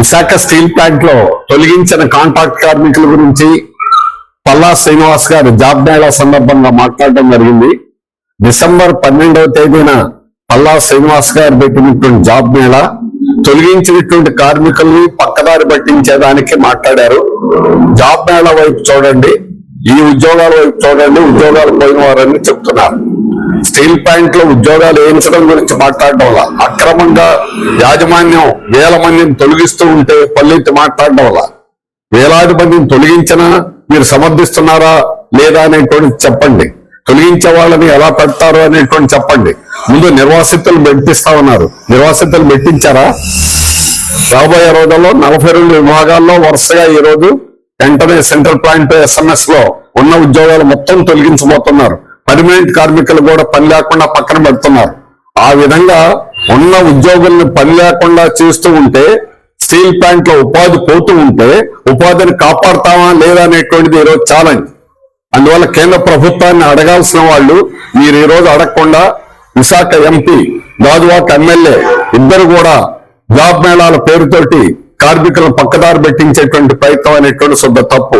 Visakha steel plant లో తొలగించిన contract కార్మికుల గురించి పల్లా శ్రీనివాస్ గారు జాబ్ మేళా సందర్భంగా మాట్లాడడం జరిగింది. డిసెంబర్ 12వ తేదీన పల్లా శ్రీనివాస్ గారు పెట్టినటువంటి జాబ్ మేళా తొలగించినటువంటి కార్మికుల్ని పక్కదారి పట్టించేదానికి మాట్లాడారు. జాబ్ మేళా వైపు చూడండి, ఈ ఉద్యోగాల వైపు చూడండి, ఉద్యోగాలు పోయిన వారని చెప్తున్నారు. స్టీల్ ప్లాంట్ లో ఉద్యోగాలు వేయించడం గురించి మాట్లాడడం వల్ల, అక్రమంగా యాజమాన్యం వేల మందిని తొలగిస్తూ ఉంటే పల్లెత్తి మాట్లాడడం వల్ల, వేలాది మందిని తొలగించినా మీరు సమర్థిస్తున్నారా లేదా అనేటువంటి చెప్పండి. తొలగించే వాళ్ళని ఎలా పెడతారు అనేటువంటి చెప్పండి. ముందు నిర్వాసితులు పెట్టిస్తా ఉన్నారు, నిర్వాసితులు పెట్టించారా? రాబోయే రోజుల్లో 42 విభాగాల్లో వరుసగా ఈ రోజు వెంటనే సెంట్రల్ ప్లాంట్ SMS లో ఉన్న ఉద్యోగాలు మొత్తం తొలగించబోతున్నారు. పర్మనెంట్ కార్మికులు కూడా పని లేకుండా పక్కన పెడుతున్నారు. ఆ విధంగా ఉన్న ఉద్యోగుల్ని పని లేకుండా చేస్తూ ఉంటే, స్టీల్ ప్లాంట్ లో ఉపాధి పోతూ ఉంటే ఉపాధిని కాపాడతామా లేదా అనేటువంటిది ఈరోజు ఛాలెంజ్. అందువల్ల కేంద్ర ప్రభుత్వాన్ని అడగాల్సిన వాళ్ళు మీరు ఈ రోజు అడగకుండా విశాఖ ఎంపీ, గాజువాక ఎమ్మెల్యే ఇద్దరు కూడా జాబ్ మేళాల పేరుతోటి కార్మికులను పక్కదారి పెట్టించేటువంటి ప్రయత్నం అనేటువంటి శుద్ధ తప్పు.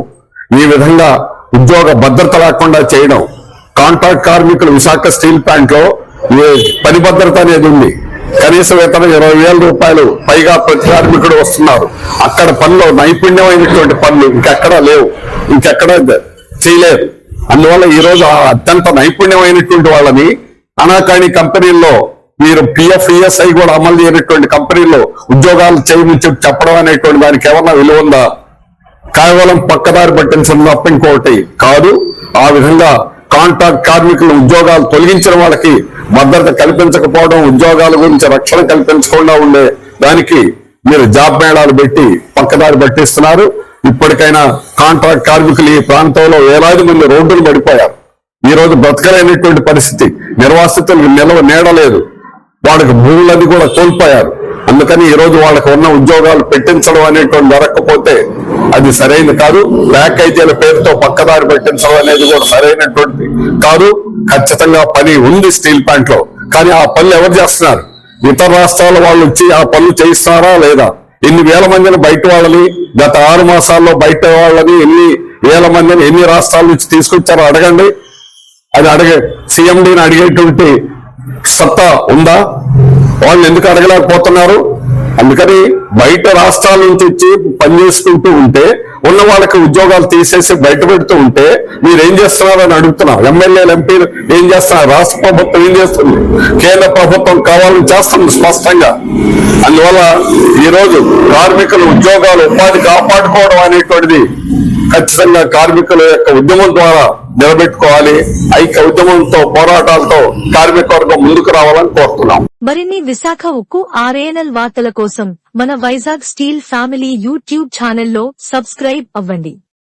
ఈ విధంగా ఉద్యోగ భద్రత లేకుండా చేయడం, కాంట్రాక్ట్ కార్మికులు విశాఖ స్టీల్ ప్లాంట్ లో పని భద్రత అనేది ఉంది. కనీస వేతనం 20,000 రూపాయలు పైగా ప్రతి కార్మికుడు వస్తున్నారు. అక్కడ పనులు నైపుణ్యమైనటువంటి పనులు ఇంకెక్కడా లేవు, ఇంకెక్కడ చేయలేరు. అందువల్ల ఈ రోజు అత్యంత నైపుణ్యమైనటువంటి వాళ్ళని అనాకాని కంపెనీల్లో మీరు PF ESI కూడా అమలు చేయనటువంటి కంపెనీల్లో ఉద్యోగాలు చేయమని చెప్పడం అనేటువంటి దానికి ఏమన్నా విలువ ఉందా? కేవలం పక్కదారి పట్టించడం తప్ప ఇంకొకటి కాదు. ఆ విధంగా కాంట్రాక్ట్ కార్మికులు ఉద్యోగాలు తొలగించిన వాళ్ళకి భద్రత కల్పించకపోవడం, ఉద్యోగాల గురించి రక్షణ కల్పించకుండా ఉండే దానికి మీరు జాబ్ మేళాలు పెట్టి పక్కదారి పట్టిస్తున్నారు. ఇప్పటికైనా కాంట్రాక్ట్ కార్మికులు ఈ ప్రాంతంలో వేలాది మంది రోడ్డులు పడిపోయారు. ఈ రోజు బ్రతకలేనటువంటి పరిస్థితి, నిర్వాసితులకు నీడలేదు, వాళ్ళకి భూములన్నీ కూడా కోల్పోయారు. అందుకని ఈ రోజు వాళ్ళకి ఉన్న ఉద్యోగాలు పెట్టించడం అనేటువంటి జరగకపోతే అది సరైనది కాదు. ప్యాకేజీల పేరుతో పక్కదారి పెట్టించడం అనేది కూడా సరైనటువంటి కాదు. ఖచ్చితంగా పని ఉంది స్టీల్ ప్లాంట్ లో, కానీ ఆ పనులు ఎవరు చేస్తున్నారు? ఇతర రాష్ట్రాల వాళ్ళు వచ్చి ఆ పనులు చేయిస్తున్నారా లేదా? ఎన్ని వేల మందిని బయట వాళ్ళని గత 6 మాసాల్లో బయట వాళ్ళని ఎన్ని వేల మందిని ఎన్ని రాష్ట్రాల నుంచి తీసుకొచ్చారో అడగండి. అది CMDని అడిగేటువంటి సత్తా ఉందా? వాళ్ళు ఎందుకు అడగలేకపోతున్నారు? అందుకని బయట రాష్ట్రాల నుంచి వచ్చి పనిచేసుకుంటూ ఉంటే ఉన్న వాళ్ళకి ఉద్యోగాలు తీసేసి బయట పెడుతూ ఉంటే మీరేం చేస్తున్నారు అని అడుగుతున్నాం. ఎమ్మెల్యేలు, ఎంపీలు ఏం చేస్తున్నారు? రాష్ట్ర ప్రభుత్వం ఏం చేస్తుంది? కేంద్ర ప్రభుత్వం కావాలని చేస్తుంది స్పష్టంగా. అందువల్ల ఈరోజు కార్మికుల ఉద్యోగాలు, ఉపాధి కాపాడుకోవడం అనేటువంటిది ఖచ్చితంగా కార్మికుల యొక్క ఉద్యమం ద్వారా నిలబెట్టుకోవాలి. ఐక్య ఉద్యమంతో, పోరాటాలతో కార్మిక వర్గం ముందుకు రావాలని కోరుతున్నాం. మరిన్ని విశాఖ ఉక్కు RANL వార్తల కోసం మన వైజాగ్ స్టీల్ ఫ్యామిలీ యూట్యూబ్ ఛానల్లో సబ్స్క్రైబ్ అవ్వండి.